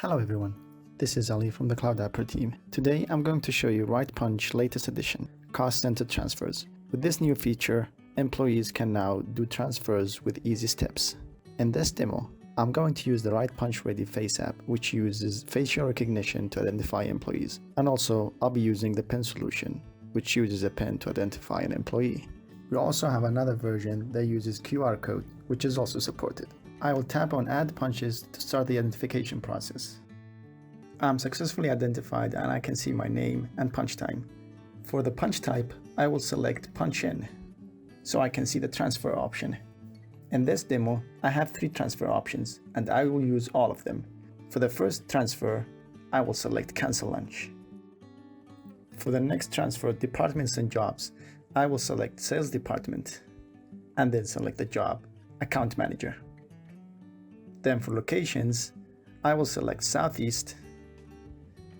Hello everyone, this is Ali from the Cloud Apper team. Today I'm going to show you RightPunch latest edition, Cost Center Transfers. With this new feature, employees can now do transfers with easy steps. In this demo, I'm going to use the RightPunch Ready Face app, which uses facial recognition to identify employees. And also, I'll be using the pen solution, which uses a pen to identify an employee. We also have another version that uses QR code, which is also supported. I will tap on Add Punches to start the identification process. I'm successfully identified and I can see my name and punch time. For the punch type, I will select Punch In, so I can see the transfer option. In this demo, I have 3 transfer options and I will use all of them. For the first transfer, I will select Cancel Lunch. For the next transfer, Departments and Jobs, I will select Sales Department and then select the job, Account Manager. Then for locations, I will select Southeast.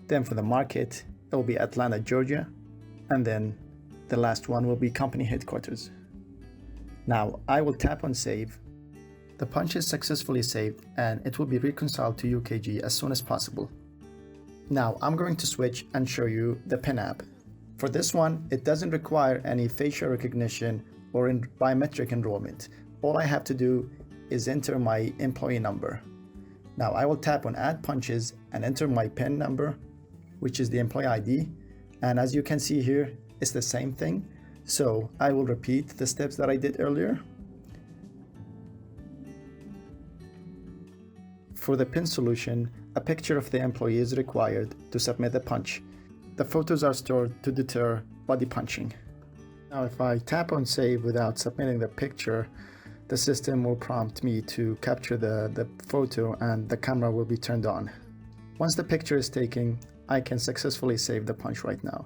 Then for the market, it will be Atlanta, Georgia. And then the last one will be company headquarters. Now I will tap on Save. The punch is successfully saved and it will be reconciled to UKG as soon as possible. Now I'm going to switch and show you the pen app. For this one, it doesn't require any facial recognition or biometric enrollment. All I have to do is enter my employee number. Now I will tap on Add Punches and enter my PIN number, which is the employee ID. And as you can see here, it's the same thing. So I will repeat the steps that I did earlier. For the PIN solution, a picture of the employee is required to submit the punch. The photos are stored to deter body punching. Now if I tap on Save without submitting the picture, the system will prompt me to capture the photo and the camera will be turned on. Once the picture is taken, I can successfully save the punch right now.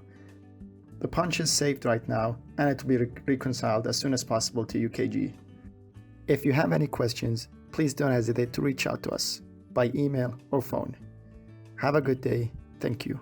The punch is saved right now and it will be reconciled as soon as possible to UKG. If you have any questions, please don't hesitate to reach out to us by email or phone. Have a good day. Thank you.